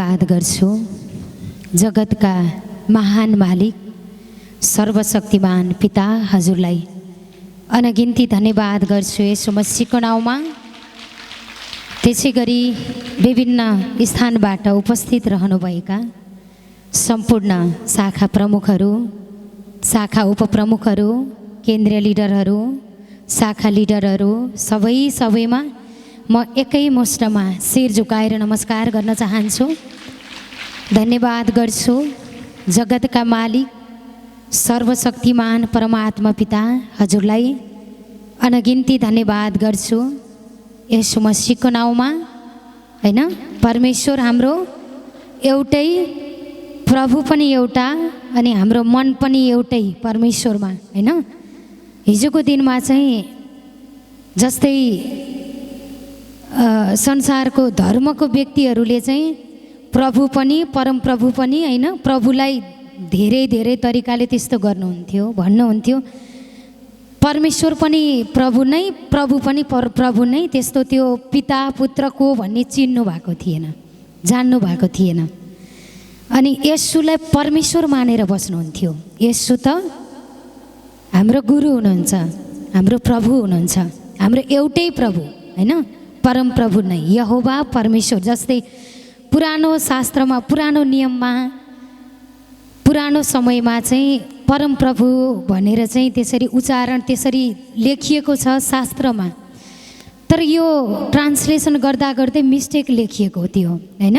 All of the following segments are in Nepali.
धन्यवाद गर्छु जगतका महान मालिक सर्वशक्तिमान पिता हजुरलाई अनगिन्ती धन्यवाद गर्छु यसो मसीहको नाउँमा। त्यसै गरी विभिन्न स्थानबाट उपस्थित रहनुभएका सम्पूर्ण शाखा प्रमुखहरू, शाखा उपप्रमुखहरू, केन्द्रीय लिडरहरू, शाखा लिडरहरू सबैमा म एकै मुष्टमा शिर झुकाएर नमस्कार गर्न चाहन्छु। धन्यवाद गर्छु जगतका मालिक सर्वशक्तिमान परमात्मा पिता हजुरलाई अनगिन्ती धन्यवाद गर्छु यसो मसीहको नाउँमा। हैन, परमेश्वर हाम्रो एउटै, प्रभु पनि एउटा अनि हाम्रो मन पनि एउटै परमेश्वरमा। हैन, हिजोको दिनमा चाहिँ जस्तै संसारको धर्मको व्यक्तिहरूले चाहिँ प्रभु पनि परमप्रभु पनि हैन प्रभुलाई धेरै धेरै तरिकाले त्यस्तो गर्नुहुन्थ्यो, भन्नुहुन्थ्यो। परमेश्वर पनि प्रभु नै, प्रभु पनि प्रभु नै, त्यस्तो त्यो पिता पुत्र को भन्ने चिन्नु भएको थिएन, जान्नु भएको थिएन। अनि येशूलाई परमेश्वर मानेर बस्नुहुन्थ्यो। येशू त हाम्रो गुरु हुनुहुन्छ, हाम्रो प्रभु हुनुहुन्छ, हाम्रो एउटै प्रभु हैन, परम प्रभु नै यहोवा परमेश्वर। जस्तै पुरानो शास्त्रमा, पुरानो नियममा, पुरानो समयमा चाहिँ परम प्रभु भनेर चाहिँ त्यसरी उच्चारण त्यसरी लेखिएको छ शास्त्रमा। तर यो ट्रान्सलेसन गर्दा गर्दै मिस्टेक लेखिएको थियो हैन।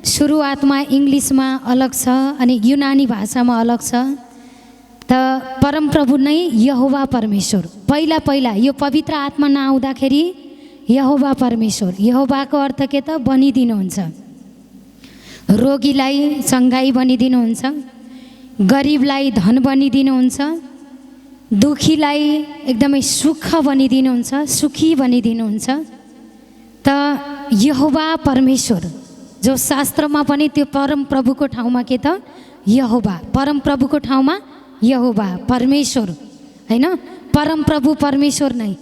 सुरुवातमा इङ्ग्लिसमा अलग छ अनि युनानी भाषामा अलग छ। त परम प्रभु नै यहोवा परमेश्वर। पहिला पहिला यो पवित्र आत्मा नआउँदाखेरि यहोवा परमेश्वर, यहोवाको अर्थ के त बनिदिनुहुन्छ, रोगीलाई चङ्गाई बनिदिनुहुन्छ, गरिबलाई धन बनिदिनुहुन्छ, दुखीलाई एकदमै सुख बनिदिनुहुन्छ, सुखी बनिदिनुहुन्छ। त यहोवा परमेश्वर जो शास्त्रमा पनि त्यो परम प्रभुको ठाउँमा के त यहोवा, परम प्रभुको ठाउँमा यहोवा परमेश्वर हैन। परम प्रभु परमेश्वर नै,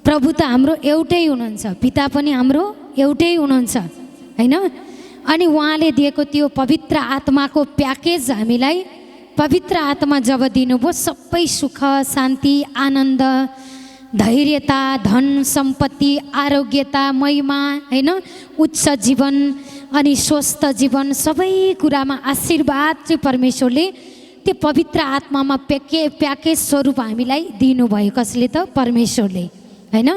प्रभु त हाम्रो एउटै हुनुहुन्छ, पिता पनि हाम्रो एउटै हुनुहुन्छ हैन। अनि उहाँले दिएको त्यो पवित्र आत्माको प्याकेज हामीलाई, पवित्र आत्मा जब दिनुभयो सबै सुख शान्ति आनन्द धैर्यता धन सम्पत्ति आरोग्यता महिमा हैन, उच्च जीवन अनि स्वस्थ जीवन सबै कुरामा आशीर्वाद चाहिँ परमेश्वरले त्यो पवित्र आत्मामा प्याकेज स्वरूप हामीलाई दिनुभयो। कसले त परमेश्वरले हैन।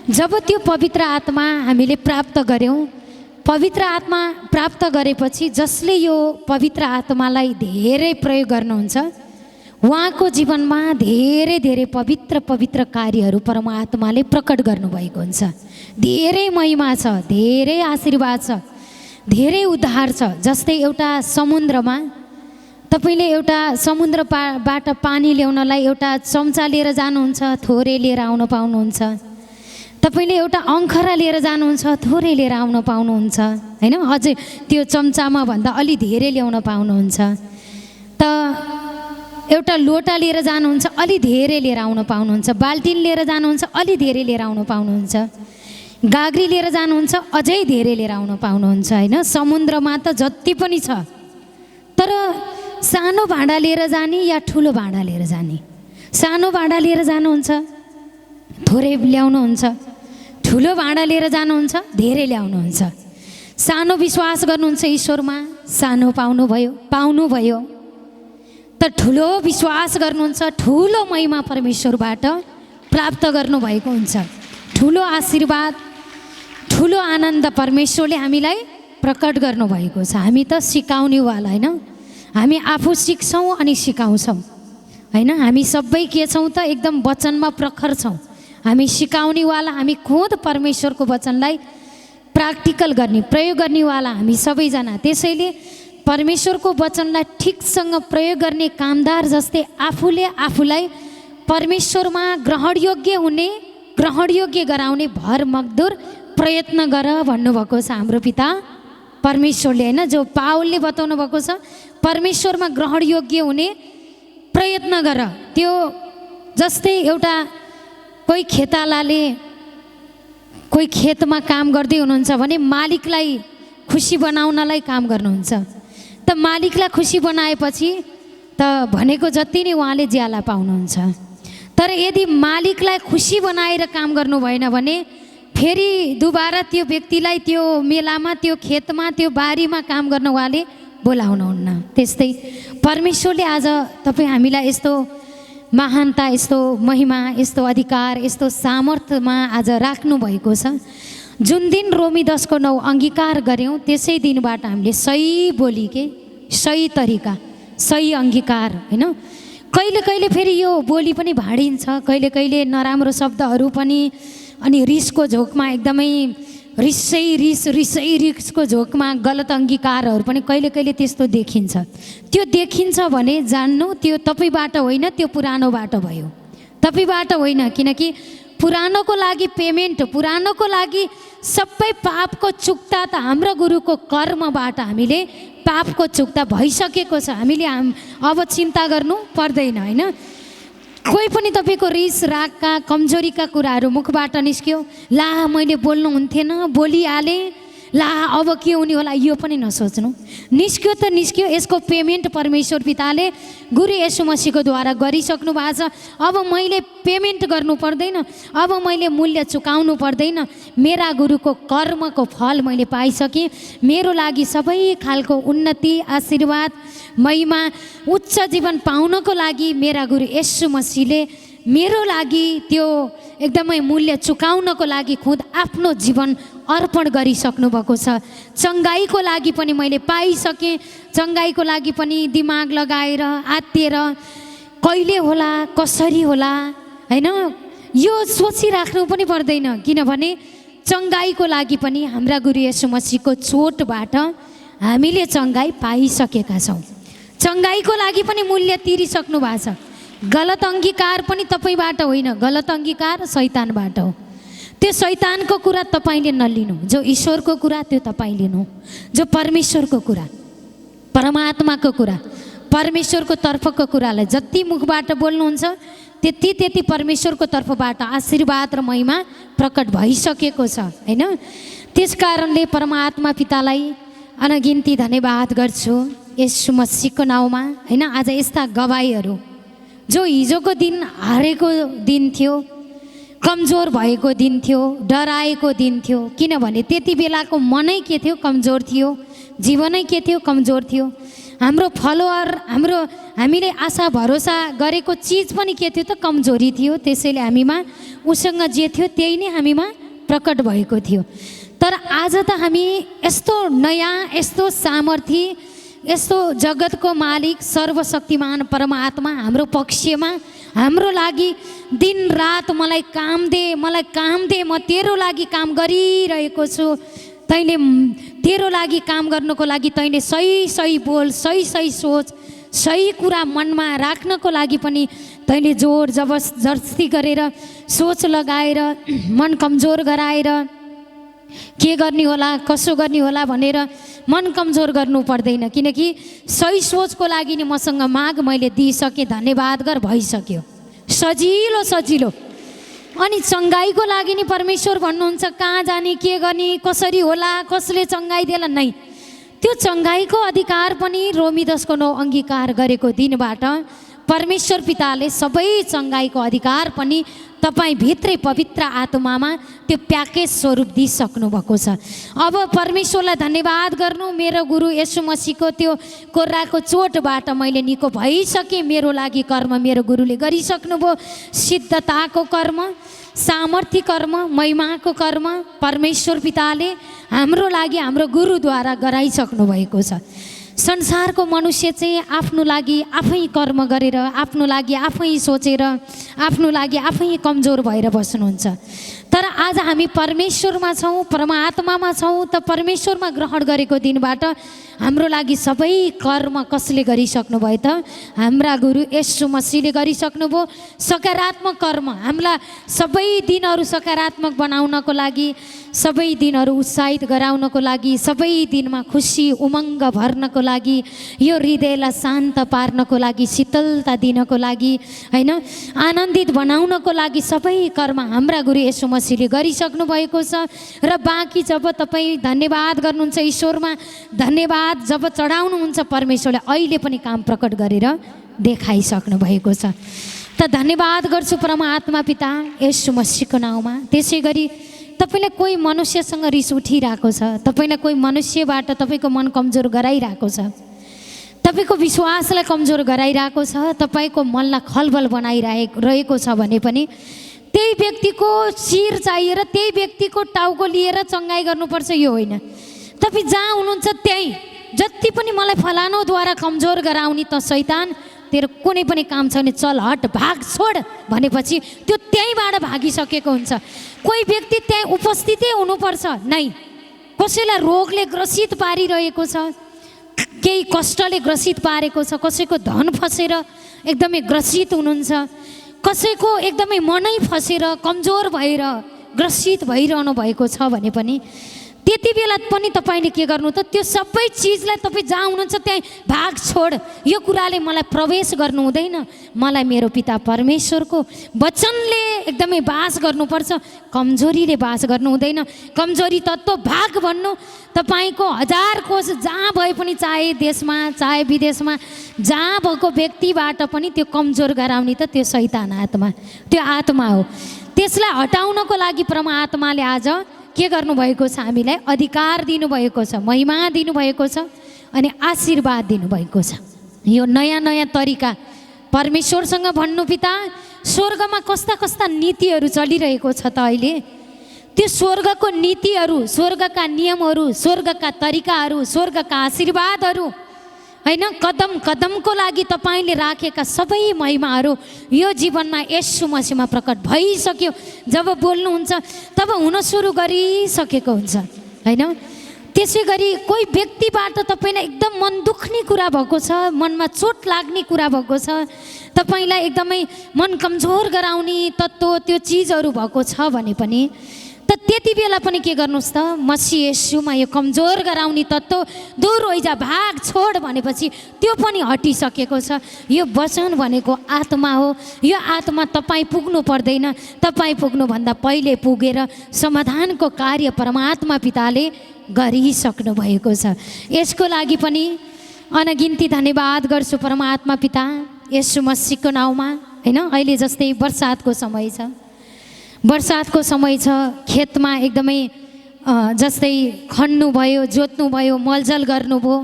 जब त्यो पवित्र आत्मा हामीले प्राप्त गऱ्यौँ, पवित्र आत्मा प्राप्त गरेपछि जसले यो पवित्र आत्मालाई धेरै प्रयोग गर्नुहुन्छ उहाँको जीवनमा धेरै धेरै पवित्र पवित्र कार्यहरू परमात्माले प्रकट गर्नुभएको हुन्छ। धेरै महिमा छ, धेरै आशीर्वाद छ, धेरै उद्धार छ। जस्तै एउटा समुद्रमा तपाईँले एउटा समुद्रबाट पानी ल्याउनलाई एउटा चम्चा लिएर जानुहुन्छ, थोरै लिएर आउन पाउनुहुन्छ। तपाईँले एउटा अङ्खरा लिएर जानुहुन्छ, थोरै लिएर आउन पाउनुहुन्छ हैन। अझै त्यो चम्चामा भन्दा अलि धेरै ल्याउन पाउनुहुन्छ। त एउटा लोटा लिएर जानुहुन्छ, अलि धेरै लिएर आउन पाउनुहुन्छ। बाल्टिन लिएर जानुहुन्छ, अलि धेरै लिएर आउन पाउनुहुन्छ। गाग्री लिएर जानुहुन्छ, अझै धेरै लिएर आउन पाउनुहुन्छ हैन। समुद्रमा त जति पनि छ, तर सानो भाँडा लिएर जाने या ठुलो भाँडा लिएर जाने। सानो भाँडा लिएर जानुहुन्छ, थोरै ल्याउनुहुन्छ, ठुलो भाँडा लिएर जानुहुन्छ, धेरै ल्याउनुहुन्छ। सानो विश्वास गर्नुहुन्छ ईश्वरमा, सानो पाउनुभयो। त ठुलो विश्वास गर्नुहुन्छ, ठुलो महिमा परमेश्वरबाट प्राप्त गर्नुभएको हुन्छ। ठुलो आशीर्वाद, ठुलो आनन्द परमेश्वरले हामीलाई प्रकट गर्नुभएको छ। हामी त सिकाउनेवाला हैन, हामी आफू सिक्छौँ अनि सिकाउँछौँ हैन। हामी सबै के छौँ त एकदम वचनमा प्रखर छौँ। हामी सिकाउनेवाला, हामी खुद परमेश्वरको वचनलाई प्र्याक्टिकल गर्ने, प्रयोग गर्नेवाला हामी सबैजना। त्यसैले परमेश्वरको वचनलाई ठिकसँग प्रयोग गर्ने कामदार जस्तै आफूले आफूलाई परमेश्वरमा ग्रहणयोग्य हुने, ग्रहणयोग्य गराउने भरमग्दुर प्रयत्न गर भन्नुभएको छ हाम्रो पिता परमेश्वरले हैन। जो पावलले बताउनु भएको छ परमेश्वरमा ग्रहणयोग्य हुने प्रयत्न गर। त्यो जस्तै एउटा कोही खेतालाले कोही खेतमा काम गर्दै हुनुहुन्छ भने मालिकलाई खुसी बनाउनलाई काम गर्नुहुन्छ। त मालिकलाई खुसी बनाएपछि त भनेको जति नै उहाँले ज्याला पाउनुहुन्छ। तर यदि मालिकलाई खुसी बनाएर काम गर्नु भएन भने फेरि दुबारा त्यो व्यक्तिलाई त्यो मेलामा, त्यो खेतमा, त्यो बारीमा काम गर्न उहाँले बोलाउनुहुन्न। त्यस्तै परमेश्वरले आज तपाईँ हामीलाई यस्तो महानता, यस्तो महिमा, यस्तो अधिकार, यस्तो सामर्थ्यमा आज राख्नु भएको छ। जुन दिन रोमी 10:9 अङ्गीकार गऱ्यौँ त्यसै दिनबाट हामीले सही बोली के सही तरिका, सही अङ्गीकार, होइन। कहिले कहिले फेरि यो बोली पनि भाँडिन्छ, कहिले कहिले नराम्रो शब्दहरू पनि, अनि रिसको झोकमा एकदमै रिसको झोकमा गलत अङ्गीकारहरू पनि कहिले कहिले त्यस्तो देखिन्छ। त्यो देखिन्छ भने जान्नु त्यो तपाईँबाट होइन, त्यो पुरानोबाट भयो, तपाईँबाट होइन। किनकि पुरानोको लागि पेमेन्ट, पुरानोको लागि सबै पापको चुक्ता त हाम्रो गुरुको कर्मबाट हामीले पापको चुक्ता भइसकेको छ। हामीले अब चिन्ता गर्नु पर्दैन, होइन। कोही पनि तपाईँको रिस रागका कमजोरीका कुराहरू मुखबाट निस्क्यो, ला मैले बोल्नु हुन्थेन, बोलिहालेँ, ला अब के हुने होला, यो पनि नसोच्नु। निस्क्यो त निस्क्यो, यसको पेमेन्ट परमेश्वर पिताले गुरु येशू मसीहको द्वारा गरिसक्नु भएको छ। अब मैले पेमेन्ट गर्नु पर्दैन, अब मैले मूल्य चुकाउनु पर्दैन। मेरा गुरुको कर्मको फल मैले पाइसकेँ। मेरो लागि सबै खालको उन्नति, आशीर्वाद, महिमा, उच्च जीवन पाउनको लागि मेरा गुरु येशू मसीहले मेरो लागि त्यो एकदमै मूल्य चुकाउनको लागि खुद आफ्नो जीवन अर्पण गरिसक्नु भएको छ। चङ्गाईको लागि पनि मैले पाइसकेँ, चङ्गाईको लागि पनि दिमाग लगाएर आत्तिएर कहिले होला, कसरी होला, होइन, यो सोचिराख्नु पनि पर्दैन। किनभने चङ्गाईको लागि पनि हाम्रा गुरु येशू मसीहको चोटबाट हामीले चङ्गाई पाइसकेका छौँ। चङ्गाईको लागि पनि मूल्य तिरिसक्नु भएको छ। गलत अङ्गीकार पनि तपाईँबाट होइन, गलत अङ्गीकार शैतानबाट हो। त्यो शैतानको कुरा तपाईँले नलिनु, जो ईश्वरको कुरा त्यो तपाईँ लिनु, जो परमेश्वरको कुरा, परमात्माको कुरा, परमेश्वरको तर्फको कुरालाई जति मुखबाट बोल्नुहुन्छ त्यति परमेश्वरको तर्फबाट आशीर्वाद र महिमा प्रकट भइसकेको छ, होइन। त्यस कारणले परमात्मा पितालाई अनगिन्ती धन्यवाद गर्छु येशू मसीहको नाउँमा, होइन। आज यस्ता गवाईहरू जो हिजोको दिन हारेको दिन थियो, कमजोर भएको दिन थियो, डराएको दिन थियो, किनभने त्यति बेलाको मनै के थियो, कमजोर थियो, जीवनै के थियो, कमजोर थियो। हाम्रो फलोअर, हामीले आशा भरोसा गरेको चिज पनि के थियो त, कमजोरी थियो। त्यसैले हामीमा उसँग जे थियो त्यही नै हामीमा प्रकट भएको थियो। तर आज त हामी यस्तो नयाँ, यस्तो सामर्थी, यस्तो जगतको मालिक सर्वशक्तिमान परमात्मा हाम्रो पक्षमा, हाम्रो लागि दिन रात मलाई काम दे, म तेरो लागि काम गरिरहेको छु। तैँले तेरो लागि काम गर्नको लागि तैँले सही बोल, सही सोच, सही कुरा मनमा राख्नको लागि पनि तैँले जोर जबरजस्ती गरेर, सोच लगाएर, मन कमजोर गराएर के गर्ने होला, कसो गर्ने होला भनेर मन कमजोर गर्नु पर्दैन। किनकि सही सोचको लागि नि मसँग माग मैले दिइसकेँ, धन्यवाद गर, भइसक्यो, सजिलो। अनि चङ्गाईको लागि नि परमेश्वर भन्नुहुन्छ कहाँ जाने, के गर्ने, कसरी होला, कसले चङ्गाई देला, नै। त्यो चङ्गाईको अधिकार पनि रोमी 10:9 अङ्गीकार गरेको दिनबाट परमेश्वर पिताले सबै चङ्गाईको अधिकार पनि तपाईँ भित्रै पवित्र आत्मामा त्यो प्याकेज स्वरूप दिइसक्नु भएको छ। अब परमेश्वरलाई धन्यवाद गर्नु, मेरो गुरु येशू मसीहको त्यो कोर्राको चोटबाट मैले निको भइसकेँ। मेरो लागि कर्म मेरो गुरुले गरिसक्नुभयो, सिद्धताको कर्म, सामर्थ्य कर्म, महिमाको कर्म परमेश्वर पिताले हाम्रो लागि, हाम्रो गुरुद्वारा गराइसक्नु भएको छ। संसारको मनुष्य चाहिँ आफ्नो लागि आफै कर्म गरेर, आफ्नो लागि आफै सोचेर, आफ्नो लागि आफै कमजोर भएर बस्नुहुन्छ। तर आज हामी परमेश्वरमा छौँ, परमात्मामा छौँ, त परमेश्वरमा ग्रहण गरेको दिनबाट हाम्रो लागि सबै कर्म कसले गरिसक्नुभयो त, हाम्रा गुरु येशू मसीहले गरिसक्नुभयो। सकारात्मक कर्म, हामीलाई सबै दिनहरू सकारात्मक बनाउनको लागि, सबै दिनहरू उत्साहित गराउनको लागि, सबै दिनमा खुसी उमङ्ग भर्नको लागि, यो हृदयलाई शान्त पार्नको लागि, शीतलता दिनको लागि, होइन, आनन्दित बनाउनको लागि सबै कर्म हाम्रा गुरु येशू मसीहले गरिसक्नु भएको छ। र बाँकी जब तपाईँ धन्यवाद गर्नुहुन्छ, ईश्वरमा धन्यवाद जब चढाउनुहुन्छ, परमेश्वरले अहिले पनि काम प्रकट गरेर देखाइसक्नु भएको छ। त धन्यवाद गर्छु परमात्मा पिता येशू मसीहको नाउँमा। त्यसै गरी तपाईँलाई कोही मनुष्यसँग रिस उठिरहेको छ, तपाईँलाई कोही मनुष्यबाट तपाईँको मन कमजोर गराइरहेको छ, तपाईँको विश्वासलाई कमजोर गराइरहेको छ, तपाईँको मनलाई खलबल बनाइरहेको छ भने पनि त्यही व्यक्तिको शिर चाहिएर त्यही व्यक्तिको टाउको लिएर चङ्गाई गर्नुपर्छ यो होइन। तपाईँ जहाँ हुनुहुन्छ त्यहीँ जति पनि मलाई फलानोद्वारा कमजोर गराउने त शैतान, तेरो कुनै पनि काम छैन, चल हट भाग छोड भनेपछि त्यो त्यहीँबाट भागिसकेको हुन्छ। कोही व्यक्ति त्यहीँ उपस्थितै हुनुपर्छ नै। कसैलाई रोगले ग्रसित पारिरहेको छ, केही कष्टले ग्रसित पारेको छ, कसैको धन फसेर एकदमै ग्रसित हुनुहुन्छ, कसैको एकदमै मनै फसेर कमजोर भएर ग्रसित भइरहनु भएको छ भने पनि त्यति बेला पनि तपाईँले के गर्नु त, त्यो सबै चिजलाई तपाईँ जहाँ हुनुहुन्छ त्यहीँ भाग छोड, यो कुराले मलाई प्रवेश गर्नु हुँदैन, मलाई मेरो पिता परमेश्वरको वचनले एकदमै बास गर्नुपर्छ, कमजोरीले बास गर्नु हुँदैन। कमजोरी तत्त्व भाग भन्नु तपाईँको 1000 कोष जहाँ भए पनि, चाहे देशमा चाहे विदेशमा जहाँ भएको व्यक्तिबाट पनि त्यो कमजोर गराउने त त्यो शैतान आत्मा, त्यो आत्मा हो। त्यसलाई हटाउनको लागि परमात्माले आज के गर्नुभएको छ, हामीलाई अधिकार दिनुभएको छ, महिमा दिनुभएको छ अनि आशीर्वाद दिनुभएको छ। यो नयाँ नयाँ तरिका परमेश्वरसँग भन्नु, पिता स्वर्गमा कस्ता कस्ता नीतिहरू चलिरहेको छ त अहिले, त्यो स्वर्गको नीतिहरू, स्वर्गका नियमहरू, स्वर्गका तरिकाहरू, स्वर्गका आशीर्वादहरू, होइन, कदम कदमको लागि तपाईँले राखेका सबै महिमाहरू यो जीवनमा येशू मसीहमा प्रकट भइसक्यो। जब बोल्नुहुन्छ तब हुन सुरु गरिसकेको हुन्छ, होइन। त्यसै गरी कोही व्यक्तिबाट तपाईँलाई एकदम मन दुख्ने कुरा भएको छ, मनमा चोट लाग्ने कुरा भएको छ, तपाईँलाई एकदमै मन कमजोर गराउने तत्त्व त्यो चिजहरू भएको छ भने पनि त त्यति बेला पनि के गर्नुहोस् त, मसीह येशूमा यो कमजोर गराउने तत्त्व दूर होइजा, भाग छोड भनेपछि त्यो पनि हटिसकेको छ। यो वचन भनेको आत्मा हो, यो आत्मा तपाईँ पुग्नु पर्दैन, तपाईँ पुग्नुभन्दा पहिले पुगेर समाधानको कार्य परमात्मा पिताले गरिसक्नु भएको छ। यसको लागि पनि अनगिन्ती धन्यवाद गर्छु परमात्मा पिता येशू मसीहको नाउँमा, होइन। अहिले जस्तै बर्सातको समय छ, बर्सातको समय छ, खेतमा एकदमै जस्तै खन्नुभयो, जोत्नुभयो, मलजल गर्नुभयो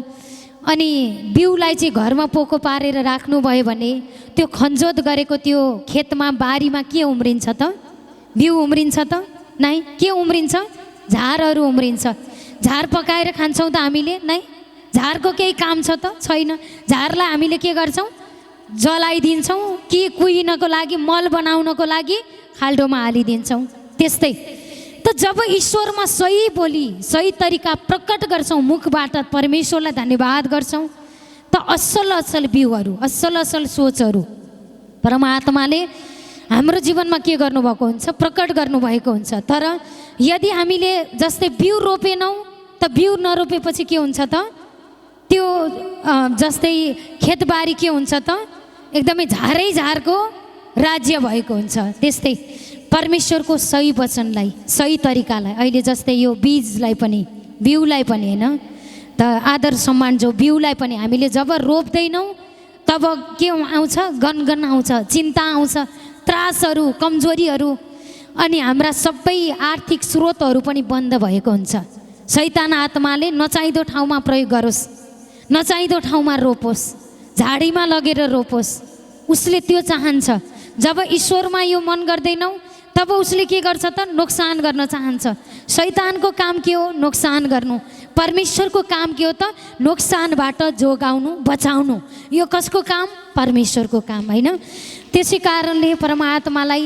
अनि बिउलाई चाहिँ घरमा पोको पारेर राख्नुभयो भने त्यो खनजोत गरेको त्यो खेतमा बारीमा के उम्रिन्छ त, बिउ उम्रिन्छ त नै, के उम्रिन्छ, झारहरू उम्रिन्छ। झार पकाएर खान्छौँ त हामीले नै, झारको केही काम छ त छैन। झारलाई हामीले के गर्छौँ, जलाइदिन्छौँ कि कुहिनको लागि, मल बनाउनको लागि खाल्डोमा हालिदिन्छौँ। त्यस्तै त जब ईश्वरमा सही बोली, सही तरिका प्रकट गर्छौँ, मुखबाट परमेश्वरलाई धन्यवाद गर्छौँ, त असल असल बिउहरू, असल असल सोचहरू परमात्माले हाम्रो जीवनमा के गर्नुभएको हुन्छ, प्रकट गर्नुभएको हुन्छ। तर यदि हामीले जस्तै बिउ रोपेनौँ त बिउ नरोपेपछि के हुन्छ त, त्यो जस्तै खेतबारी के हुन्छ त, एकदमै झारै झारको राज्य भएको हुन्छ। त्यस्तै परमेश्वरको सही वचनलाई, सही तरिकालाई, अहिले जस्तै यो बीजलाई पनि, बिउलाई पनि, होइन त, आदर सम्मान जो बिउलाई पनि हामीले जब रोप्दैनौँ तब के आउँछ, गनगन आउँछ, चिन्ता आउँछ, त्रासहरू, कमजोरीहरू, अनि हाम्रा सबै आर्थिक स्रोतहरू पनि बन्द भएको हुन्छ। शैतान आत्माले नचाहिँदो ठाउँमा प्रयोग गरोस्, नचाहिँदो ठाउँमा रोपोस्, झाडीमा लगेर रोपोस्, उसले त्यो चाहन्छ। जब ईश्वरमा यो मन गर्दैनौँ तब उसले के गर्छ त, नोक्सान गर्न चाहन्छ। शैतानको काम के हो, नोक्सान गर्नु। परमेश्वरको काम के हो त, नोक्सानबाट जोगाउनु, बचाउनु। यो कसको काम, परमेश्वरको काम, होइन। त्यसै कारणले परमात्मालाई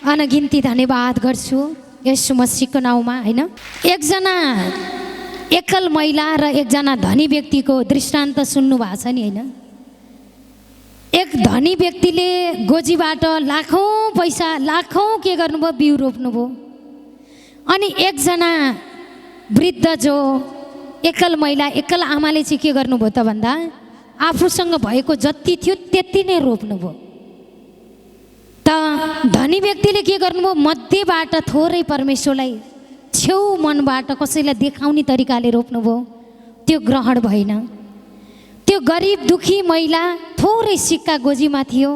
अनगिन्ती धन्यवाद गर्छु येशू मसीहको नाउँमा, होइन। एकजना एकल महिला र एकजना धनी व्यक्तिको दृष्टान्त सुन्नु भएको छ नि, होइन। एक धनी व्यक्तिले गोजीबाट लाखौँ पैसा, लाखौँ के गर्नुभयो, बिउ रोप्नुभयो। अनि एकजना वृद्ध जो एकल महिला एकल आमाले चाहिँ के गर्नुभयो त भन्दा आफूसँग भएको जति थियो त्यति नै रोप्नुभयो। त धनी व्यक्तिले के गर्नुभयो, मध्येबाट थोरै परमेश्वरलाई छेउ मनबाट कसैलाई देखाउने तरिकाले रोप्नुभयो, त्यो ग्रहण भएन। त्यो गरिब दुखी महिला थोरै सिक्का गोजीमा थियो,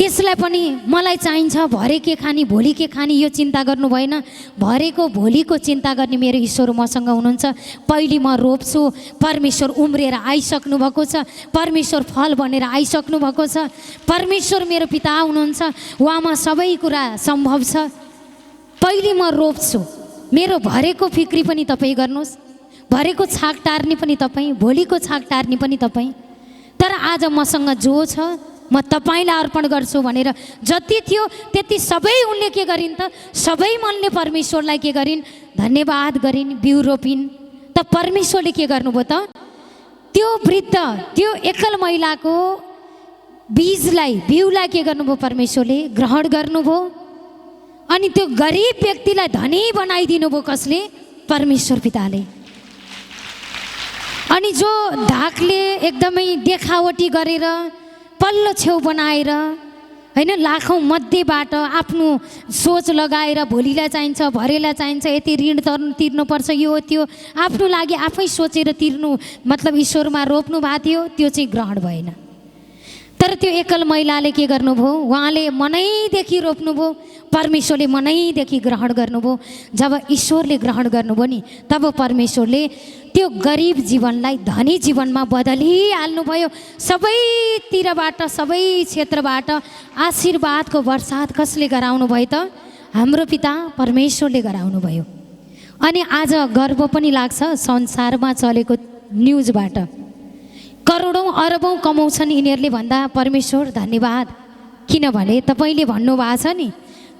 त्यसलाई पनि मलाई चाहिन्छ, भरे के खाने भोलि के खाने यो चिन्ता गर्नु भएन। भरेको भोलिको चिन्ता गर्ने मेरो ईश्वर मसँग हुनुहुन्छ। पहिले म रोप्छु, परमेश्वर उम्रिएर आइसक्नु भएको छ, परमेश्वर फल बनेर आइसक्नु भएको छ, परमेश्वर मेरो पिता हुनुहुन्छ, उहाँमा सबै कुरा सम्भव छ। पहिले म रोप्छु, मेरो भरेको फिक्री पनि तपाईँ गर्नुहोस्, भरेको छाक टार्ने पनि तपाईँ, भोलिको छाक टार्ने पनि तपाईँ। तर आज मसँग जो छ म तपाईँलाई अर्पण गर्छु भनेर जति थियो त्यति सबै उनले के गरिन् त, सबै मनले परमेश्वरलाई के गरिन्, धन्यवाद गरिन्, बिउ रोपिन्। त परमेश्वरले के गर्नुभयो त, त्यो वृद्ध त्यो एकल महिलाको बीजलाई बिउलाई के गर्नुभयो, परमेश्वरले ग्रहण गर्नुभयो। अनि त्यो गरिब व्यक्तिलाई धनी बनाइदिनु भयो, कसले, परमेश्वर पिताले। अनि जो धाकले एकदमै देखावटी गरेर पल्लो छेउ बनाएर होइन लाखौँ मध्येबाट आफ्नो सोच लगाएर भोलिलाई चाहिन्छ, भरेलाई चाहिन्छ, यति ऋण तिर्नुपर्छ, यो त्यो आफ्नो लागि आफै सोचेर तिर्नु मतलब ईश्वरमा रोप्नु भएको थियो, त्यो चाहिँ ग्रहण भएन। तर त्यो एकल महिलाले के गर्नुभयो, उहाँले मनैदेखि रोप्नुभयो, परमेश्वरले मनैदेखि ग्रहण गर्नुभयो। जब ईश्वरले ग्रहण गर्नुभयो नि, तब परमेश्वरले त्यो गरिब जीवनलाई धनी जीवनमा बदलिहाल्नुभयो। सबैतिरबाट सबै क्षेत्रबाट आशीर्वादको वर्षात कसले गराउनु भयो त, हाम्रो पिता परमेश्वरले गराउनु भयो। अनि आज गर्व पनि लाग्छ संसारमा चलेको न्युजबाट, करोडौँ अरबौँ कमाउँछन् यिनीहरूले भन्दा परमेश्वर धन्यवाद। किनभने तपाईँले भन्नुभएको छ नि,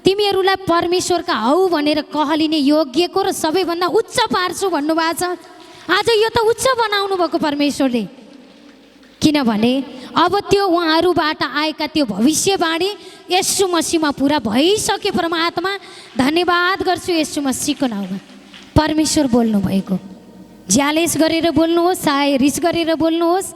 तिमीहरूलाई परमेश्वरका हौ भनेर कहलिने योग्यको र सबैभन्दा उच्च पार्छु भन्नुभएको छ। आज यो त उच्च बनाउनु भएको परमेश्वरले, किनभने अब त्यो उहाँहरूबाट आएका त्यो भविष्यवाणी येशू मसीहमा पुरा भइसके। परमात्मा धन्यवाद गर्छु येशू मसीहको नाउँमा। परमेश्वर बोल्नु भएको, ज्यालेस गरेर बोल्नुहोस्, चाहे रिस गरेर बोल्नुहोस्,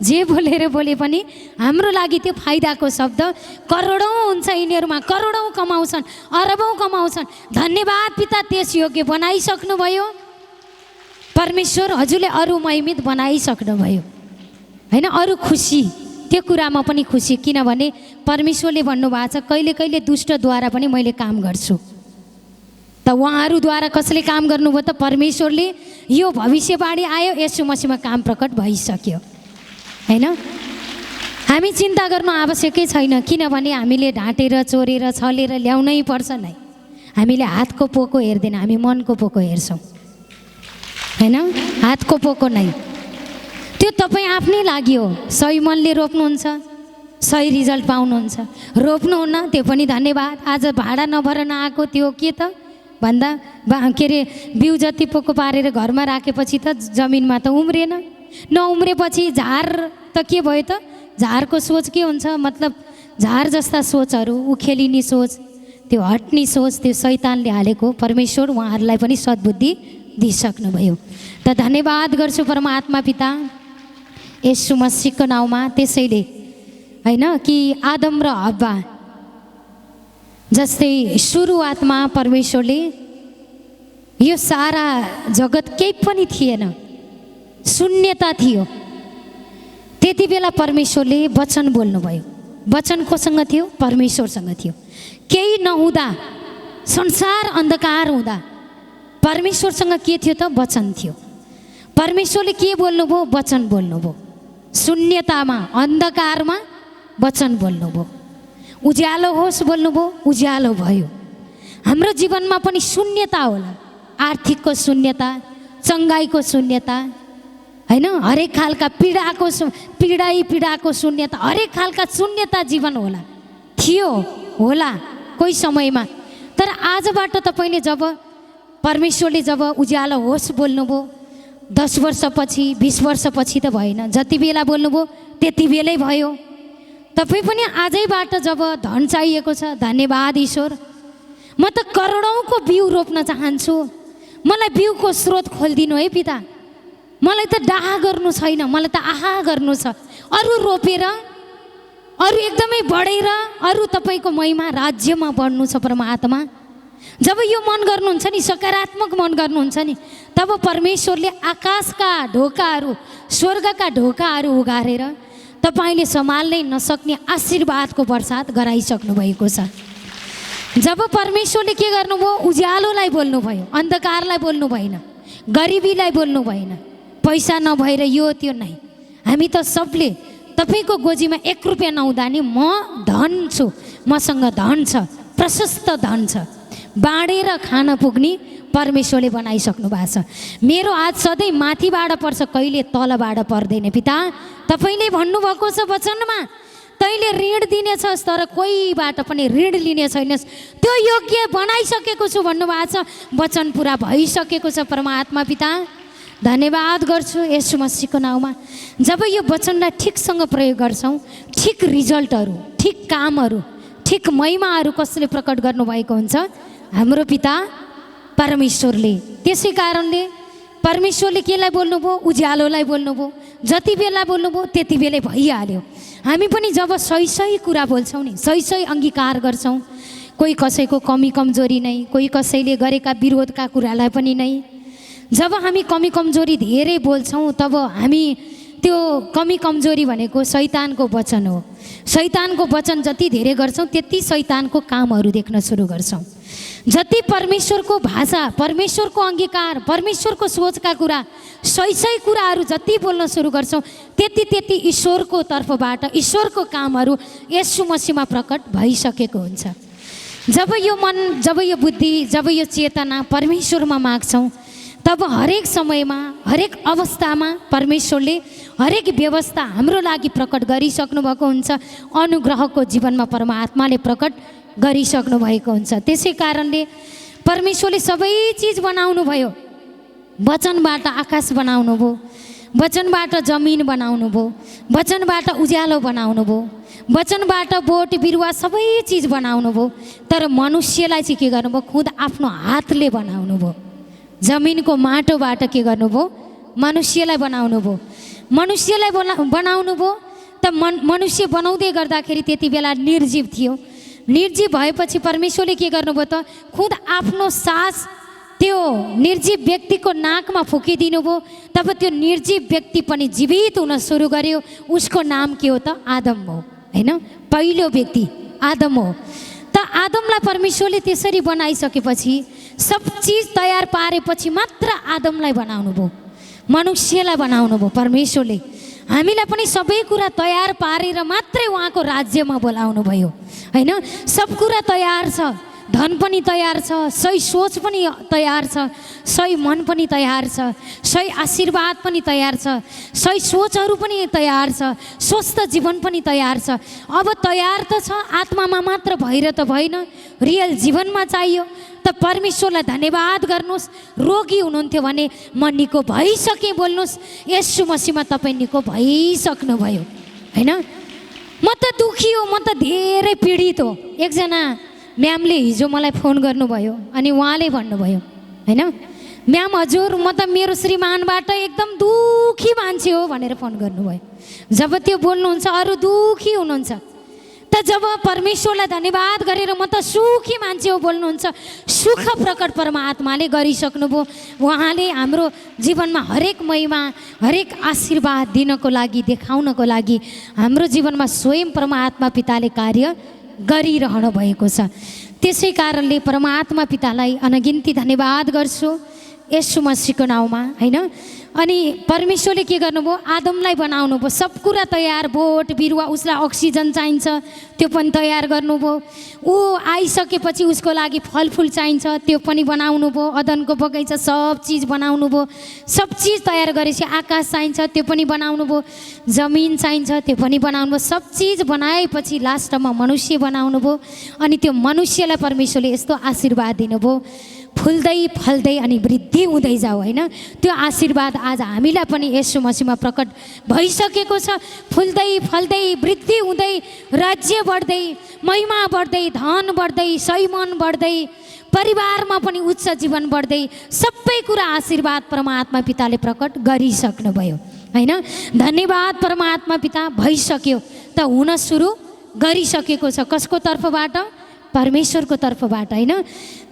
जे बोलेर बोले पनि हाम्रो लागि त्यो फाइदाको शब्द। करोडौँ हुन्छ यिनीहरूमा, करोडौँ कमाउँछन्, अरबौँ कमाउँछन्। धन्यवाद पिता, त्यस योग्य बनाइसक्नुभयो परमेश्वर। हजुरले अरू महिमित बनाइसक्नुभयो होइन, अरू खुसी, त्यो कुरामा पनि खुसी। किनभने परमेश्वरले भन्नुभएको छ, कहिले कहिले दुष्टद्वारा पनि मैले काम गर्छु। त उहाँहरूद्वारा कसले काम गर्नुभयो त, परमेश्वरले। यो भविष्यवाणी आयो, येशू मसीहमा काम प्रकट भइसक्यो होइन। हामी चिन्ता गर्नु आवश्यकै छैन, किनभने हामीले ढाँटेर चोरेर छलेर ल्याउनै पर्छ नै। हामीले हातको पोको हेर्दैन, हामी मनको पोको हेर्छौँ होइन, हातको पोको नै। त्यो तपाईँ आफ्नै लागि हो। सही मनले रोप्नुहुन्छ, सही रिजल्ट पाउनुहुन्छ। रोप्नुहुन्न, त्यो पनि धन्यवाद। आज भाडा नभएर नआएको त्यो के त भन्दा के अरे बिउ जति पोको पारेर घरमा राखेपछि त जमिनमा त उम्रिएन। नउम्रेपछि झार त के भयो त, झारको सोच के हुन्छ, मतलब झार जस्ता सोचहरू, उखेलिने सोच, त्यो हट्ने सोच, त्यो शैतानले हालेको। परमेश्वर उहाँहरूलाई पनि सद्बुद्धि दिइसक्नुभयो। त धन्यवाद गर्छु परमात्मा पिता येशू मसीहको नाउँमा। त्यसैले होइन कि आदम र हव्वा जस्तै सुरुवातमा परमेश्वरले यो सारा जगत केही पनि थिएन, शून्यता थियो। त्यति बेला परमेश्वरले वचन बोल्नुभयो। वचन कोसँग थियो, परमेश्वरसँग थियो। केही नहुँदा, संसार अन्धकार हुँदा परमेश्वरसँग के थियो त, वचन थियो। परमेश्वरले के बोल्नुभयो, वचन बोल्नुभयो। शून्यतामा अन्धकारमा वचन बोल्नुभयो। उज्यालो होस् बोल्नुभयो, उज्यालो भयो। हाम्रो जीवनमा पनि शून्यता होला, आर्थिकको शून्यता, चङ्गाइको शून्यता होइन, हरेक खालका पीडाको शून्यता, हरेक खालका शून्यता जीवन होला, थियो होला कोही समयमा। तर आजबाट तपाईँले जब परमेश्वरले जब उज्यालो होस् बोल्नुभयो, 10 वर्षपछि 20 वर्षपछि त भएन, जति बेला बोल्नुभयो त्यति बेलै भयो। तपाईँ पनि आजैबाट जब धन चाहिएको छ, धन्यवाद ईश्वर, म त करोडौँको बिउ रोप्न चाहन्छु, मलाई बिउको स्रोत खोलिदिनु है पिता। मलाई त डाहा गर्नु छैन, मलाई त आहा गर्नु छ। अरू रोपेर, अरू एकदमै बढेर, अरू तपाईँको महिमा राज्यमा बढ्नु छ परमात्मा। जब यो मन गर्नुहुन्छ नि, सकारात्मक मन गर्नुहुन्छ नि, तब परमेश्वरले आकाशका ढोकाहरू, स्वर्गका ढोकाहरू उघारेर तपाईँले सम्हाल्नै नसक्ने आशीर्वादको वर्षात गराइसक्नु भएको छ। जब परमेश्वरले के गर्नुभयो, उज्यालोलाई बोल्नुभयो, अन्धकारलाई बोल्नु भएन, गरिबीलाई बोल्नु भएन, पैसा नभएर यो त्यो नै। हामी त सबले तपाईँको गोजीमा 1 रुपियाँ नहुँदा नि म धन छु, मसँग धन छ, प्रशस्त धन छ, बाँडेर खान पुग्ने परमेश्वरले बनाइसक्नु भएको छ। मेरो हात सधैँ माथिबाट पर्छ, कहिले तलबाट पर्दैन। पिता, तपाईँले भन्नुभएको छ वचनमा, तैँले ऋण दिनेछस् तर कोहीबाट पनि ऋण लिने छैनस्, त्यो योग्य बनाइसकेको छु भन्नुभएको छ। वचन पुरा भइसकेको छ परमात्मा पिता। धन्यवाद गर्छु येशू मसीहको नाउँमा। जब यो वचनलाई ठिकसँग प्रयोग गर्छौँ, ठिक रिजल्टहरू, ठिक कामहरू, ठिक महिमाहरू कसले प्रकट गर्नुभएको हुन्छ, हाम्रो पिता परमेश्वरले। त्यसै कारणले परमेश्वरले केलाई बोल्नुभयो, उज्यालोलाई बोल्नुभयो। जति बेला बोल्नुभयो त्यति बेलै भइहाल्यो। हामी पनि जब सही सही कुरा बोल्छौँ नि, सही सही अङ्गीकार गर्छौँ, कोही कसैको कमी कमजोरी नै, कोही कसैले गरेका विरोधका कुरालाई पनि नै, जब हामी कमी कमजोरी धेरै बोल्छौँ, तब हामी त्यो कमी कमजोरी भनेको शैतानको वचन हो। शैतानको वचन जति धेरै गर्छौँ त्यति शैतानको कामहरू देख्न सुरु गर्छौँ। जति परमेश्वरको भाषा, परमेश्वरको अङ्गीकार, परमेश्वरको सोचका कुरा, सही सही कुराहरू जति बोल्न सुरु गर्छौँ त्यति त्यति ईश्वरको तर्फबाट ईश्वरको कामहरू येशू मसीहमा प्रकट भइसकेको हुन्छ। जब यो मन, जब यो बुद्धि, जब यो चेतना परमेश्वरमा माग्छौँ, तब हरेक समयमा, हरेक अवस्थामा परमेश्वरले हरेक व्यवस्था हाम्रो लागि प्रकट गरिसक्नु भएको हुन्छ। अनुग्रहको जीवनमा परमात्माले प्रकट गरिसक्नु भएको हुन्छ। त्यसै कारणले परमेश्वरले सबै चिज बनाउनु भयो। वचनबाट आकाश बनाउनु भयो, वचनबाट जमिन बनाउनु भयो, वचनबाट उज्यालो बनाउनु भयो, वचनबाट बोट बिरुवा सबै चिज बनाउनु भयो। तर मनुष्यलाई चाहिँ के गर्नुभयो, खुद आफ्नो हातले बनाउनु भयो। जमिनको माटोबाट के गर्नुभयो, मनुष्यलाई बनाउनु भयो। मनुष्यलाई बनाउनु भयो त मनुष्य बनाउँदै गर्दाखेरि त्यति बेला निर्जीव थियो। निर्जीव भएपछि परमेश्वरले के गर्नुभयो त, खुद आफ्नो सास त्यो निर्जीव व्यक्तिको नाकमा फुकिदिनु भयो। तब त्यो निर्जीव व्यक्ति पनि जीवित हुन सुरु गर्यो। उसको नाम के हो त, आदम हो, होइन? पहिलो व्यक्ति आदम हो। त आदमलाई परमेश्वरले त्यसरी बनाइसकेपछि, सब चिज तयार पारेपछि मात्र आदमलाई बनाउनु भयो, मनुष्यलाई बनाउनु भयो परमेश्वरले। हामीलाई पनि सबै कुरा तयार पारेर मात्रै उहाँको राज्यमा बोलाउनु भयो, होइन? सब कुरा तयार छ, धन पनि तयार छ, सही सोच पनि तयार छ, सही मन पनि तयार छ, सही आशीर्वाद पनि तयार छ, सही सोचहरू पनि तयार छ, स्वस्थ जीवन पनि तयार छ। अब तयार त छ, आत्मामा मात्र भएर त भएन, रियल जीवनमा चाहियो। त परमेश्वरलाई धन्यवाद गर्नुहोस्। रोगी हुनुहुन्थ्यो भने म निको भइसकेँ बोल्नुहोस्। येशू मसीहमा तपाईँ निको भइसक्नुभयो, होइन? म त दुखी हो, म त धेरै पीडित हो। एकजना म्यामले हिजो मलाई फोन गर्नुभयो अनि उहाँले भन्नुभयो, होइन, म्याम हजुर म त मेरो श्रीमानबाट एकदम दुखी मान्छे हो भनेर फोन गर्नुभयो। जब त्यो बोल्नुहुन्छ अरू दुखी हुनुहुन्छ, त जब परमेश्वरलाई धन्यवाद गरेर म त सुखी मान्छे हो बोल्नुहुन्छ, सुख प्रकट परमात्माले गरिसक्नुभयो। उहाँले हाम्रो जीवनमा हरेक महिमा, हरेक आशीर्वाद दिनको लागि, देखाउनको लागि हाम्रो जीवनमा स्वयं परमात्मा पिताले कार्य गरिरहनु भएको छ। त्यसै कारणले परमात्मा पितालाई अनगिन्ती धन्यवाद गर्छु येशू मसीहको नाउँमा, होइन? अनि परमेश्वरले के गर्नुभयो, आदमलाई बनाउनु भयो। सब कुरा तयार, बोट बिरुवा, उसलाई अक्सिजन चाहिन्छ त्यो पनि तयार गर्नुभयो। ऊ आइसकेपछि उसको लागि फलफुल चाहिन्छ त्यो पनि बनाउनु भयो। अदनको बगैँचा सब चिज बनाउनु भयो। सब चिज तयार गरेपछि आकाश चाहिन्छ त्यो पनि बनाउनु भयो, जमिन चाहिन्छ त्यो पनि बनाउनु भयो। सब चिज बनाएपछि लास्टमा मनुष्य बनाउनु भयो। अनि त्यो मनुष्यलाई परमेश्वरले यस्तो आशीर्वाद दिनुभयो, फुल्दै फल्दै अनि वृद्धि हुँदै जाऊ, होइन? त्यो आशीर्वाद आज हामीलाई पनि येशू मसीहमा प्रकट भइसकेको छ। फुल्दै फल्दै वृद्धि हुँदै, राज्य बढ्दै, महिमा बढ्दै, धन बढ्दै, सही मन बढ्दै, परिवारमा पनि उच्च जीवन बढ्दै सबै कुरा आशीर्वाद परमात्मा पिताले प्रकट गरिसक्नुभयो हैन। धन्यवाद परमात्मा पिता, भइसक्यो त हुन सुरु गरिसकेको छ। कसको तर्फबाट? परमेश्वरको तर्फबाट हैन।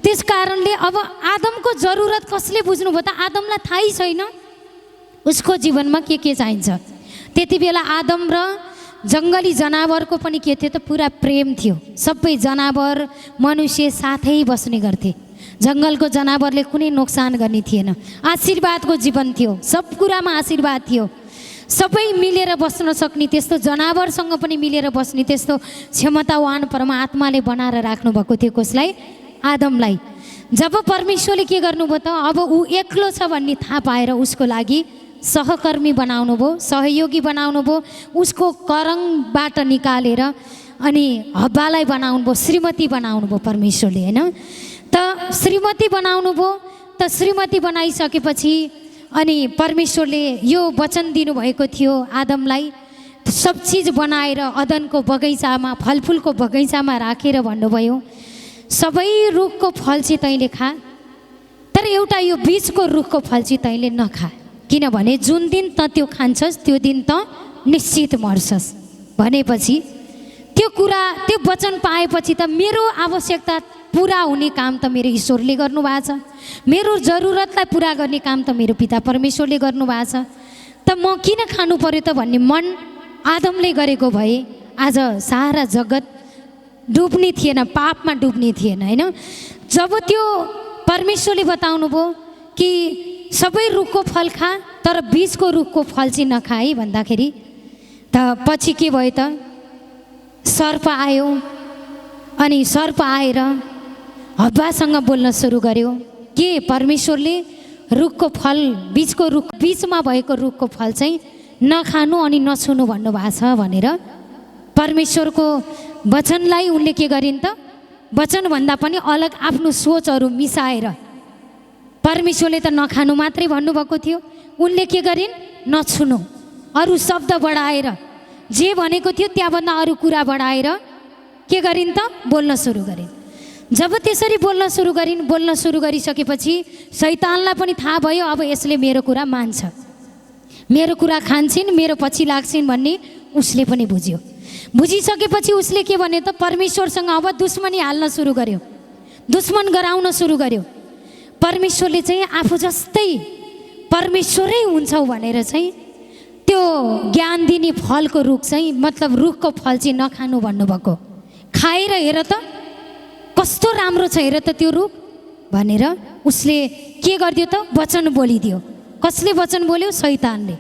त्यस कारणले अब आदमको जरुरत कसले बुझ्नुभयो त? आदमलाई थाहै छैन उसको जीवनमा के चाहिन्छ। त्यति बेला आदम र जङ्गली जनावरको पनि के थियो त? पुरा प्रेम थियो। सबै जनावर मनुष्य साथै बस्ने गर्थे। जङ्गलको जनावरले कुनै नोक्सान गर्ने थिएन। आशीर्वादको जीवन थियो, सब कुरामा आशीर्वाद थियो। सबै मिलेर बस्न सक्ने, त्यस्तो जनावरसँग पनि मिलेर बस्ने त्यस्तो क्षमतावान परमात्माले बनाएर राख्नुभएको थियो। कसलाई? आदमलाई। जब परमेश्वरले के गर्नुभयो त? अब ऊ एक्लो छ भन्ने थाहा पाएर उसको लागि सहकर्मी बनाउनु भयो, सहयोगी बनाउनु भयो। उसको करङबाट निकालेर अनि हब्बालाई बनाउनु भयो, श्रीमती बनाउनु भयो परमेश्वरले हैन। त श्रीमती बनाउनु भयो। त श्रीमती बनाइसकेपछि अनि परमेश्वरले यो वचन दिनुभएको थियो आदमलाई, सब चिज बनाएर अदनको बगैँचामा, फलफुलको बगैँचामा राखेर भन्नुभयो, सबै रुखको फल चाहिँ तैँले खा, तर एउटा यो बीचको रुखको फल चाहिँ तैँले नखा, किनभने जुन दिन त त्यो खान्छस् त्यो दिन त निश्चित मर्छस् भनेपछि त्यो कुरा, त्यो वचन पाएपछि त मेरो आवश्यकता पुरा हुने काम त मेरो ईश्वरले गर्नुभएको छ। मेरो जरुरतलाई पुरा गर्ने काम त मेरो पिता परमेश्वरले गर्नुभएको छ। त म किन खानु पर्यो त भन्ने मन आदमले गरेको भए आज सारा जगत डुब्ने थिएन, पापमा डुब्ने थिएन हैन। जब त्यो परमेश्वरले बताउनु भयो कि सबै रुखको फल खा, तर बीचको रुखको फल चाहिँ नखा है भन्दाखेरि त पछि के भयो त? सर्प आयो अनि सर्प आएर हब्बासँग बोल्न सुरु गर्यो के परमेश्वरले रुखको फल, बीचको रुख, बीचमा भएको रुखको फल चाहिँ नखानु अनि नछुनु भन्नुभएको छ भनेर परमेश्वरको वचनलाई उनले के गरिन् त? वचनभन्दा पनि अलग आफ्नो सोचहरू मिसाएर परमेश्वरले त नखानु मात्रै भन्नुभएको थियो, उनले के गरिन्? नछुनु, अरू शब्द बढाएर जे भनेको थियो त्यहाँभन्दा अरू कुरा बढाएर के गरिन् त? बोल्न सुरु गरिन्। जब त्यसरी बोल्न सुरु गरिसकेपछि शैतानलाई पनि थाहा भयो अब यसले मेरो कुरा मान्छ, मेरो कुरा खान्छन्, मेरो पछि लाग्छन् भन्ने उसले पनि बुझ्यो। बुझिसकेपछि उसले के भन्यो त? परमेश्वरसँग अब दुश्मनी हाल्न सुरु गर्यो, दुश्मन गराउन सुरु गर्यो। परमेश्वरले चाहिँ आफू जस्तै परमेश्वरै हुन्छौ भनेर चाहिँ त्यो ज्ञान दिने फलको रुख चाहिँ, मतलब रुखको फल चाहिँ नखानु भन्नुभएको। खाएर हेर त कस्तो राम्रो छ हेर त त्यो रुख भनेर उसले के गरिदियो त? वचन बोलिदियो। कसले वचन बोल्यो? शैतानले।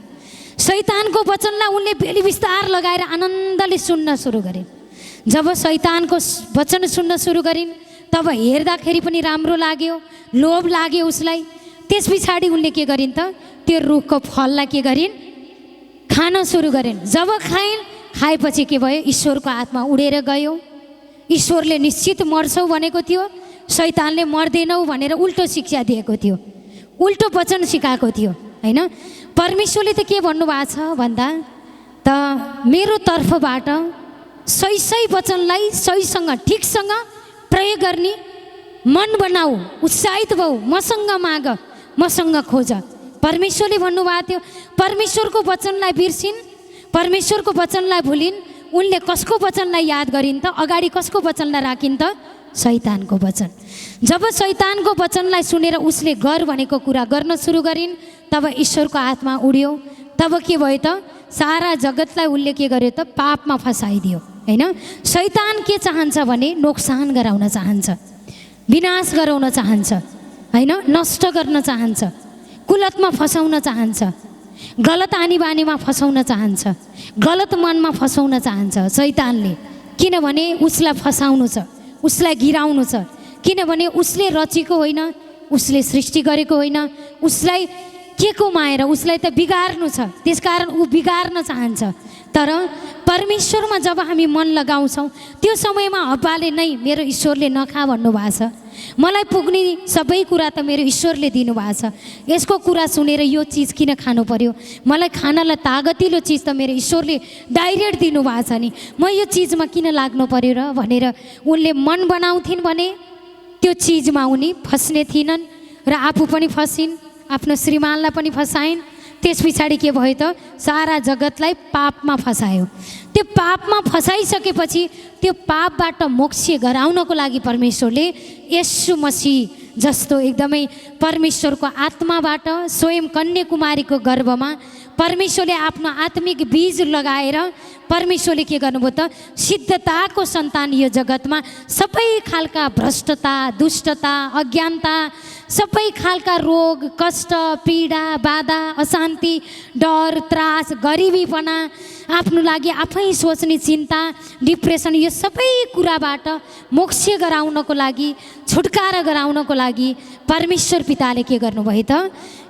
शैतानको वचनलाई उनले बेली विस्तार लगाएर आनन्दले सुन्न सुरु गरिन्। जब शैतानको वचन सुन्न सुरु गरिन् तब हेर्दाखेरि पनि राम्रो लाग्यो, लोभ लाग्यो उसलाई। त्यस पछाडि उनले के गरिन् त? त्यो रुखको फललाई के गरिन्? खान सुरु गरिन्। जब खाएपछि के भयो? ईश्वरको आत्मा उडेर गयो। ईश्वरले निश्चित मर्छौ भनेको थियो, शैतानले मर्दैनौ भनेर उल्टो शिक्षा दिएको थियो, उल्टो वचन सिकाएको थियो हैन। परमेश्वरले त के भन्नुभएको छ भन्दा त मेरो तर्फबाट सही वचनलाई सहीसँग ठिकसँग प्रयोग गर्ने मन बनाऊ, उत्साहित भऊ, मसँग माग, मसँग खोज। परमेश्वरले भन्नुभएको थियो। परमेश्वरको वचनलाई बिर्सिन्, परमेश्वरको वचनलाई भुलिन्। उनले कसको वचनलाई याद गरिन् त? अगाडि कसको वचनलाई राखिन् त? शैतानको वचन। जब शैतानको वचनलाई सुनेर उसले गर भनेको कुरा गर्न सुरु गरिन् तब ईश्वरको आत्मा उड्यो। तब के भयो त? सारा जगतलाई उसले के गर्यो त? पापमा फसाइदियो हैन। शैतान के चाहन्छ भने नोक्सान गराउन चाहन्छ, विनाश गराउन चाहन्छ हैन, नष्ट गर्न चाहन्छ, कुलतमा फसाउन चाहन्छ, गलत आनी बानीमा फसाउन चाहन्छ, गलत मनमा फसाउन चाहन्छ शैतानले। किनभने उसलाई फसाउनु छ, उसलाई गिराउनु छ। किनभने उसले रचेको होइन, उसले सृष्टि गरेको होइन, उसलाई के को माएर उसलाई त बिगार्नु छ, त्यसकारण ऊ बिगार्न चाहन्छ। तर परमेश्वरमा जब हामी मन लगाउँछौँ त्यो समयमा हब्बाले नै मेरो ईश्वरले नखा भन्नुभएको छ, मलाई पुग्ने सबै कुरा त मेरो ईश्वरले दिनुभएको छ, यसको कुरा सुनेर यो चिज किन खानु पर्यो? मलाई खानलाई तागतिलो चिज त मेरो ईश्वरले डाइरेक्ट दिनुभएको छ नि, म यो चिजमा किन लाग्नु पर्यो र भनेर उनले मन बनाउँथिन् भने त्यो चिजमा उनी फस्ने थिएनन् र आफू पनि फसिन्, आफ्नो श्रीमानलाई पनि फसाइन्। त्यस पछाडि के भयो त, सारा जगतलाई पापमा फसायो। त्यो पापमा फसाइसकेपछि त्यो पापबाट मोक्ष गराउनको लागि परमेश्वरले येशू मसीह जस्तो एकदमै परमेश्वरको आत्माबाट स्वयं कन्याकुमारीको गर्भमा परमेश्वरले आफ्नो आत्मिक बीज लगाएर परमेश्वरले के गर्नुभयो त, सिद्धताको सन्तान यो जगतमा सबै खालका भ्रष्टता, दुष्टता, अज्ञानता, सबै खालका रोग, कष्ट, पीडा, बाधा, अशान्ति, डर, त्रास, गरिबीपना, आफ्नो लागि आफै सोच्ने चिन्ता, डिप्रेसन, यो सबै कुराबाट मोक्ष गराउनको लागि, छुटकारा गराउनको लागि परमेश्वर पिताले के गर्नुभयो त,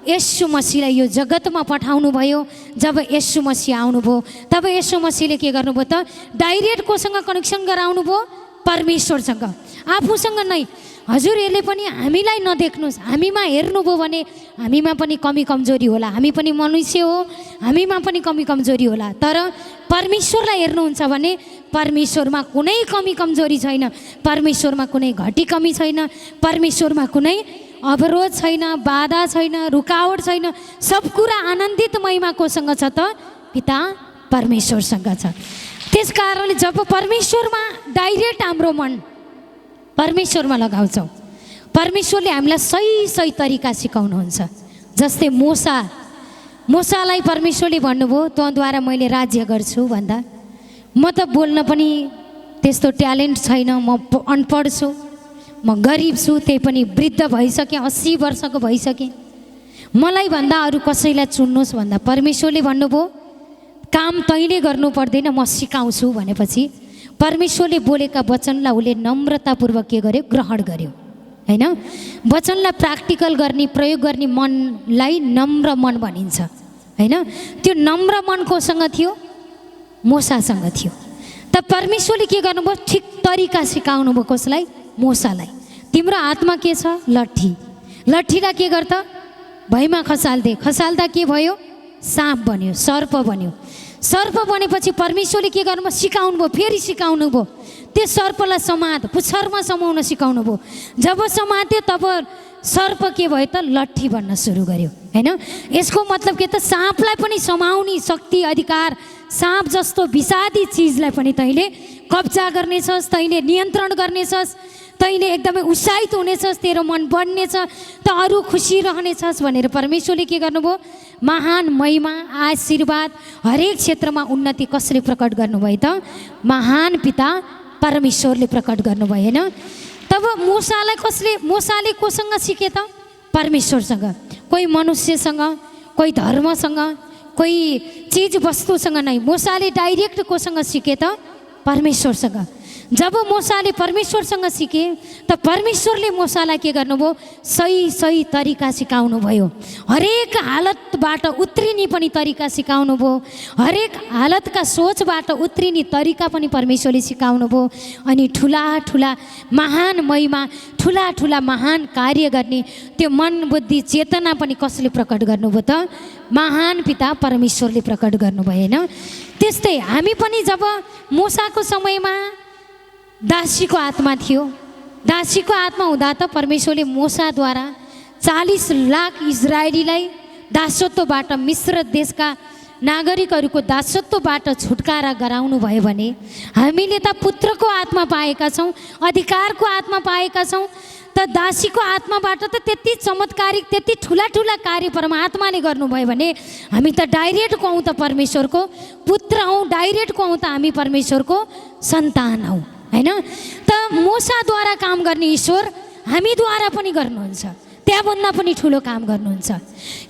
येशू मसीहलाई यो जगतमा पठाउनु भयो। जब येशू मसीह आउनुभयो तब येशू मसीहले के गर्नुभयो त, डाइरेक्ट कोसँग कनेक्सन गराउनु भयो, परमेश्वरसँग, आफूसँग नै। हजुर यसले पनि हामीलाई नदेख्नुहोस्, हामीमा हेर्नुभयो भने हामीमा पनि कमी कमजोरी होला, हामी पनि मनुष्य हो, हामीमा पनि कमी कमजोरी होला। तर परमेश्वरलाई हेर्नुहुन्छ भने परमेश्वरमा कुनै कमी कमजोरी छैन, परमेश्वरमा कुनै घटी कमी छैन, परमेश्वरमा कुनै अवरोध छैन, बाधा छैन, रुकावट छैन। सब कुरा आनन्दित महिमा कोसँग छ त, पिता परमेश्वरसँग छ। त्यस कारणले जब परमेश्वरमा डाइरेक्ट हाम्रो मन परमेश्वरमा लगाउँछौँ, परमेश्वरले हामीलाई सही सही तरिका सिकाउनुहुन्छ। जस्तै मूसालाई परमेश्वरले भन्नुभयो, तँद्वारा मैले राज्य गर्छु भन्दा, म त बोल्न पनि त्यस्तो ट्यालेन्ट छैन, म अनपढ छु, म गरिब छु, त्यही पनि वृद्ध भइसकेँ, 80 वर्षको भइसकेँ, मलाई भन्दा अरू कसैलाई चुन्नुहोस् भन्दा परमेश्वरले भन्नुभयो, काम तैँले गर्नु पर्दैन, म सिकाउँछु भनेपछि परमेश्वरले बोलेका वचनलाई उसले नम्रतापूर्वक के गर्यो, ग्रहण गर्यो होइन। वचनलाई प्र्याक्टिकल गर्ने, प्रयोग गर्ने मनलाई नम्र मन भनिन्छ होइन। त्यो नम्र मन कोसँग थियो, मूसासँग थियो। त परमेश्वरले के गर्नुभयो, ठिक तरिका सिकाउनु भयो कसलाई, मूसालाई। तिम्रो हातमा के छ, लट्ठी, लट्ठीलाई के गर्दा भैमा खसाल्दे, खसाल्दा के भयो, साँप बन्यो, सर्प बन्यो। सर्प बनेपछि परमेश्वरले के गर्नुभयो, सिकाउनु भयो, फेरि सिकाउनु भयो, त्यो सर्पलाई समात, पुच्छरमा समाउन सिकाउनु भयो। जब समात्यो तब सर्प के भयो त, लट्ठी बन्न सुरु गर्यो होइन। यसको मतलब के त, साँपलाई पनि समाउने शक्ति, अधिकार, साँप जस्तो विषादी चिजलाई पनि तैँले कब्जा गर्नेछस्, तैँले नियन्त्रण गर्नेछस्, तैँले एकदमै उत्साहित हुनेछस्, तेरो मन बढ्नेछ, त अरू खुसी रहनेछस् भनेर परमेश्वरले के गर्नुभयो, महान महिमा, आशीर्वाद, हरेक क्षेत्रमा उन्नति कसले प्रकट गर्नुभयो त, महान पिता परमेश्वरले प्रकट गर्नुभयो होइन। तब मूसाले कोसँग सिके त, परमेश्वरसँग। कोही मनुष्यसँग, कोही धर्मसँग, कोही चिज वस्तुसँग नै, मूसाले डाइरेक्ट कोसँग सिके त, परमेश्वरसँग। जब मूसाले परमेश्वरसँग सिके त परमेश्वरले मूसालाई के गर्नुभयो, सही सही तरिका सिकाउनु भयो। हरेक हालतबाट उत्रिने पनि तरिका सिकाउनु भयो, हरेक हालतका सोचबाट उत्रिने तरिका पनि परमेश्वरले सिकाउनु भयो। अनि ठुला ठुला महान महिमा, ठुला ठुला महान कार्य गर्ने त्यो मन, बुद्धि, चेतना पनि कसले प्रकट गर्नुभयो त, महान पिता परमेश्वरले प्रकट गर्नुभयो होइन। त्यस्तै हामी पनि जब मूसाको समयमा दासीको आत्मा थियो, दासीको आत्मा हुँदा त परमेश्वरले मूसाद्वारा 40 लाख इजरायलीलाई दासत्वबाट, मिश्र देशका नागरिकहरूको दासत्वबाट छुटकारा गराउनु भयो भने हामीले त पुत्रको आत्मा पाएका छौँ, अधिकारको आत्मा पाएका छौँ। त दासीको आत्माबाट त त्यति चमत्कारिक, त्यति ठुला ठुला कार्य परमात्माले गर्नुभयो भने हामी त डाइरेक्ट कौँ त परमेश्वरको पुत्र हौँ, डाइरेक्ट कौँ त हामी परमेश्वरको सन्तान हौँ होइन। त मूसाद्वारा काम गर्ने ईश्वर हामीद्वारा पनि गर्नुहुन्छ, त्यहाँभन्दा पनि ठुलो काम गर्नुहुन्छ।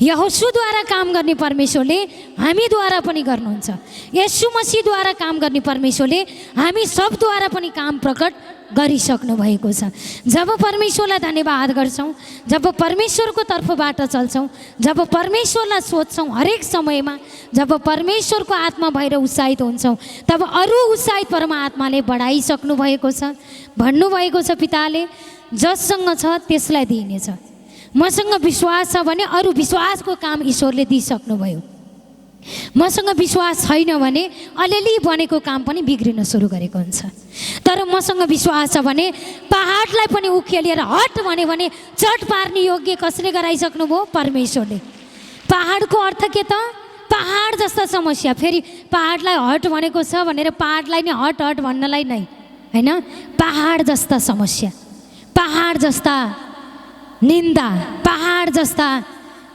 यहोशूद्वारा काम गर्ने परमेश्वरले हामीद्वारा पनि गर्नुहुन्छ। येशू मसीहद्वारा काम गर्ने परमेश्वरले हामी सबद्वारा पनि काम प्रकट गरिसक्नु भएको छ। जब परमेश्वरलाई धन्यवाद गर्छौँ, जब परमेश्वरको तर्फबाट चल्छौँ, जब परमेश्वरलाई सोध्छौँ हरेक समयमा, जब परमेश्वरको आत्मा भएर उत्साहित हुन्छौँ, तब अरू उत्साहित परमात्माले बढाइसक्नु भएको छ। भन्नुभएको छ पिताले, जससँग छ त्यसलाई दिइनेछ। मसँग विश्वास छ भने अरू विश्वासको काम ईश्वरले दिइसक्नुभयो मसँग विश्वास छैन भने अलिअलि बनेको काम पनि बिग्रिन सुरु गरेको हुन्छ। तर मसँग विश्वास छ भने पहाडलाई पनि उखेलेर हट भन्यो भने चट पार्ने योग्य कसले गराइसक्नु भयो? परमेश्वरले। पहाडको अर्थ के त? पहाड जस्ता समस्या। फेरि पहाडलाई हट भनेको छ भनेर पहाडलाई नै हट हट भन्नलाई नै होइन, पहाड जस्ता समस्या, पहाड जस्ता निन्दा, पहाड जस्ता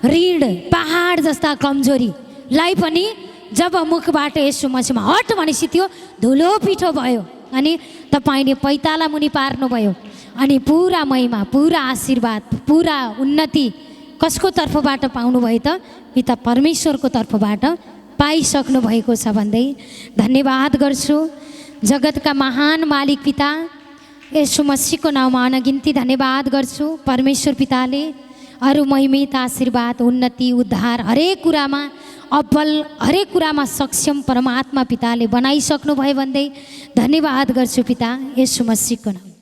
ऋण, पहाड जस्ता कमजोरीलाई पनि जब मुखबाट यसो मसीहमा हट भनेपछि त्यो धुलो पिठो भयो अनि तपाईँले पैताला मुनि पार्नुभयो अनि पुरा महिमा, पुरा आशीर्वाद, पुरा उन्नति कसको तर्फबाट पाउनुभयो त? पिता परमेश्वरको तर्फबाट पाइसक्नु भएको छ भन्दै धन्यवाद गर्छु। जगतका महान मालिक पिता यसो मसीहको नाउँमा अनगिन्ती धन्यवाद गर्छु। परमेश्वर पिताले अरू महिमित आशीर्वाद, उन्नति, उद्धार हरेक कुरामा अब्बल, हरेक कुरामा सक्षम परमात्मा पिताले बनाइसक्नु भयो भन्दै धन्यवाद गर्छु पिता यसो मसीहको नाम।